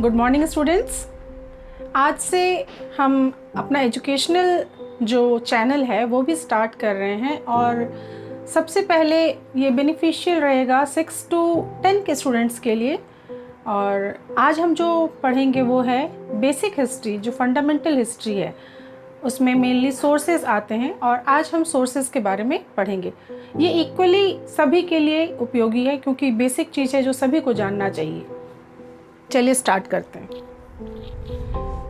Good morning students. आज से हम अपना एजुकेशनल जो चैनल है वो भी स्टार्ट कर रहे हैं और सबसे पहले ये बेनिफिशियल रहेगा 6 to 10 के स्टूडेंट्स के लिए। और आज हम जो पढ़ेंगे वो है बेसिक हिस्ट्री, जो फंडामेंटल हिस्ट्री है उसमें मेनली सोर्सेज आते हैं और आज हम सोर्सेज के बारे में पढ़ेंगे। ये इक्वली सभी के लिए उपयोगी है क्योंकि बेसिक चीज़ है जो सभी को जानना चाहिए। चलिए स्टार्ट करते हैं।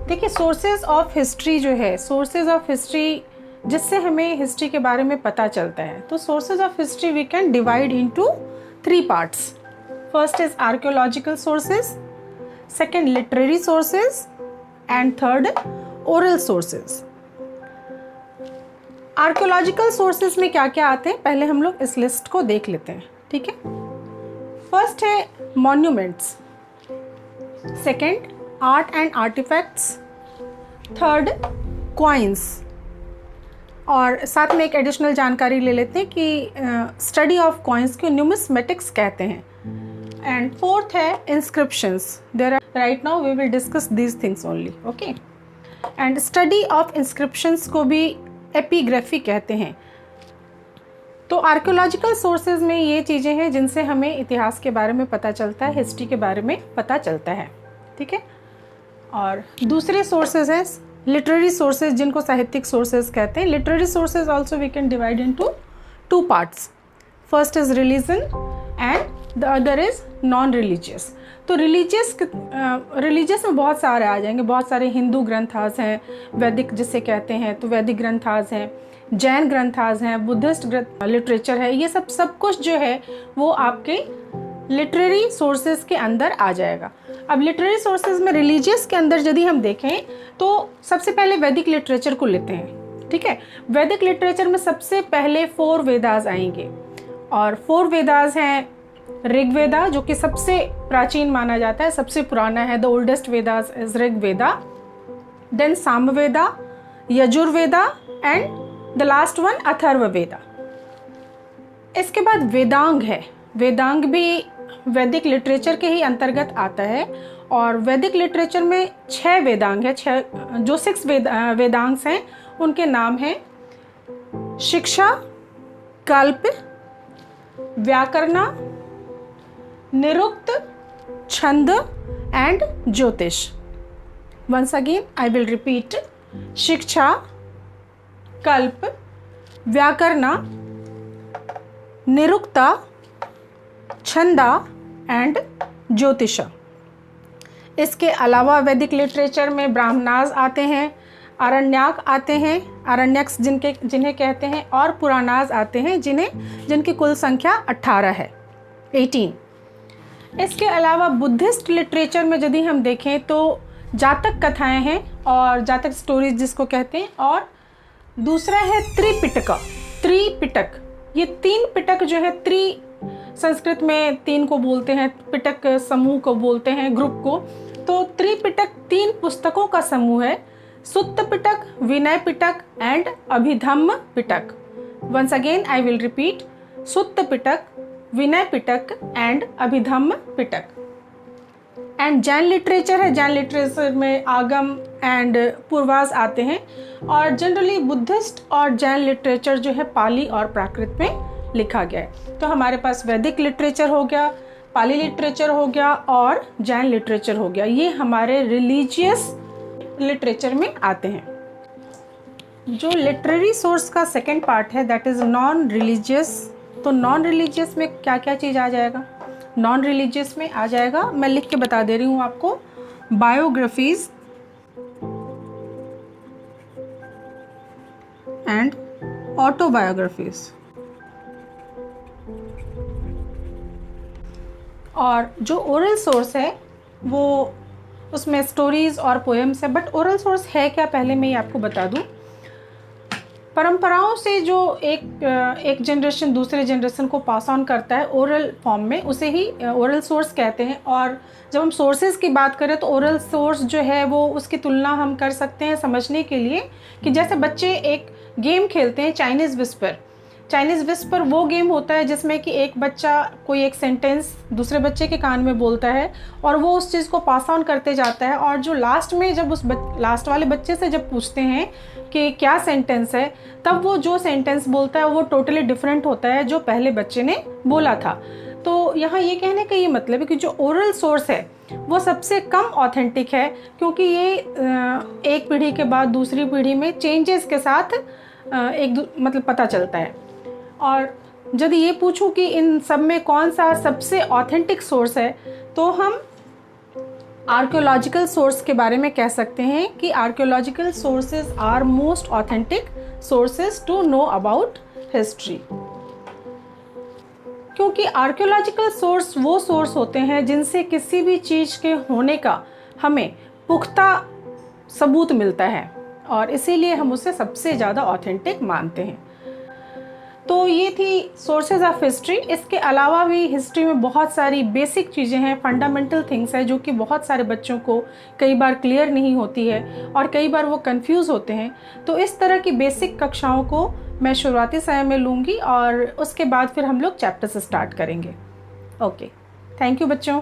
देखिए, सोर्सेज ऑफ हिस्ट्री जो है, सोर्सेज ऑफ हिस्ट्री जिससे हमें हिस्ट्री के बारे में पता चलता है, तो sources of history we can divide into 3 parts. First is archaeological sources, second literary sources and third oral sources. Archaeological sources में क्या क्या आते हैं पहले हम लोग इस लिस्ट को देख लेते हैं, ठीक है। फर्स्ट है monuments, second art and artifacts, third coins, और साथ में एक एडिशनल जानकारी ले लेते हैं कि स्टडी ऑफ कॉइन्स को न्यूमिस्मेटिक्स कहते हैं। एंड फोर्थ है inscriptions. There are right now we will discuss these things only, okay. And study of inscriptions को भी एपिग्राफी कहते हैं। तो आर्कियोलॉजिकल सोर्सेज में ये चीज़ें हैं जिनसे हमें इतिहास के बारे में पता चलता है, हिस्ट्री के बारे में पता चलता है, ठीक है। और दूसरे सोर्सेज हैं लिटरेरी सोर्सेज, जिनको साहित्यिक सोर्सेज कहते हैं। Literary sources also we can divide into 2 parts. First is religion and the other is non religious. तो रिलीजियस में बहुत सारे आ जाएंगे, बहुत सारे हिंदू ग्रंथास हैं, वैदिक जिसे कहते हैं, तो वैदिक ग्रंथास हैं, जैन ग्रंथास हैं, बुद्धिस्ट लिटरेचर है। ये सब कुछ जो है वो आपके लिटरेरी सोर्सेज के अंदर आ जाएगा। अब लिटरेरी सोर्सेज में रिलीजियस के अंदर यदि हम देखें तो सबसे पहले वैदिक लिटरेचर को लेते हैं, ठीक है। वैदिक लिटरेचर में सबसे पहले 4 वेदास आएंगे और 4 वेदास हैं ऋग्वेदा, जो कि सबसे प्राचीन माना जाता है, सबसे पुराना है। The oldest Vedas is Rigveda, then Samaveda, Yajurveda and the last one Atharvaveda. इसके बाद वेदांग है। वेदांग भी वैदिक लिटरेचर के ही अंतर्गत आता है और वैदिक लिटरेचर में 6 वेदांग है। 6 वेदांग्स हैं उनके नाम हैं शिक्षा, कल्प, व्याकरण, निरुक्त, Chhanda and Jyotisha. Once again I will repeat, Shiksha, Kalpa, व्याकरण, निरुक्ता, छंदा एंड ज्योतिष। इसके अलावा वैदिक लिटरेचर में ब्राह्मणास आते हैं, आरण्यक आते हैं, आरण्यक्स जिन्हें कहते हैं, और पुराणास आते हैं जिनकी कुल संख्या 18 है, 18। इसके अलावा बुद्धिस्ट लिटरेचर में यदि हम देखें तो जातक कथाएं हैं और जातक स्टोरीज जिसको कहते हैं, और दूसरा है त्रिपिटक। ये 3 पिटक जो है, संस्कृत में 3 को बोलते हैं, पिटक समूह को बोलते हैं, ग्रुप को। तो त्रिपिटक 3 पुस्तकों का समूह है, Sutta Pitaka, Vinaya Pitaka and Abhidhamma Pitaka. Once again I will repeat, Sutta Pitaka, Vinaya Pitaka and Abhidhamma Pitaka. And Jain literature है। जैन लिटरेचर में आगम एंड पूर्वास आते हैं और जनरली बुद्धिस्ट और जैन लिटरेचर जो है पाली और प्राकृत में लिखा गया है। तो हमारे पास वैदिक लिटरेचर हो गया, पाली लिटरेचर हो गया और जैन लिटरेचर हो गया। ये हमारे रिलीजियस लिटरेचर में आते हैं। जो लिटरेरी सोर्स का सेकंड पार्ट है दैट इज नॉन रिलीजियस। तो नॉन रिलीजियस में क्या क्या चीज़ आ जाएगा? नॉन रिलीजियस में आ जाएगा, मैं लिख के बता दे रही हूँ आपको, बायोग्राफीज एंड ऑटोबायोग्राफीज। और जो ओरल सोर्स है वो उसमें स्टोरीज और पोएम्स है। बट ओरल सोर्स है क्या, पहले मैं ये आपको बता दूं। परंपराओं से जो एक जनरेशन दूसरे जनरेशन को पास ऑन करता है ओरल फॉर्म में, उसे ही ओरल सोर्स कहते हैं। और जब हम सोर्सेज की बात करें तो ओरल सोर्स जो है वो उसकी तुलना हम कर सकते हैं समझने के लिए कि जैसे बच्चे एक गेम खेलते हैं चाइनीज़ विस्पर, चाइनीज़ विस्पर वो गेम होता है जिसमें कि एक बच्चा कोई एक सेंटेंस दूसरे बच्चे के कान में बोलता है और वो उस चीज़ को पास ऑन करते जाता है, और जो लास्ट में जब उस लास्ट वाले बच्चे से जब पूछते हैं कि क्या सेंटेंस है, तब वो जो सेंटेंस बोलता है वो टोटली डिफरेंट होता है जो पहले बच्चे ने बोला था। तो यहाँ ये कहने का ये मतलब है कि जो ओरल सोर्स है वो सबसे कम ऑथेंटिक है, क्योंकि ये एक पीढ़ी के बाद दूसरी पीढ़ी में चेंजेस के साथ मतलब पता चलता है। और यदि ये पूछूं कि इन सब में कौन सा सबसे ऑथेंटिक सोर्स है, तो हम आर्कियोलॉजिकल सोर्स के बारे में कह सकते हैं कि archaeological sources are most authentic sources to know about history. क्योंकि आर्कियोलॉजिकल सोर्स वो सोर्स होते हैं जिनसे किसी भी चीज़ के होने का हमें पुख्ता सबूत मिलता है, और इसीलिए हम उसे सबसे ज़्यादा ऑथेंटिक मानते हैं। तो ये थी सोर्सेज ऑफ हिस्ट्री। इसके अलावा भी हिस्ट्री में बहुत सारी बेसिक चीज़ें हैं, फंडामेंटल थिंग्स हैं, जो कि बहुत सारे बच्चों को कई बार क्लियर नहीं होती है और कई बार वो कंफ्यूज होते हैं। तो इस तरह की बेसिक कक्षाओं को मैं शुरुआती समय में लूँगी और उसके बाद फिर हम लोग चैप्टर से स्टार्ट करेंगे। ओके, थैंक यू बच्चों।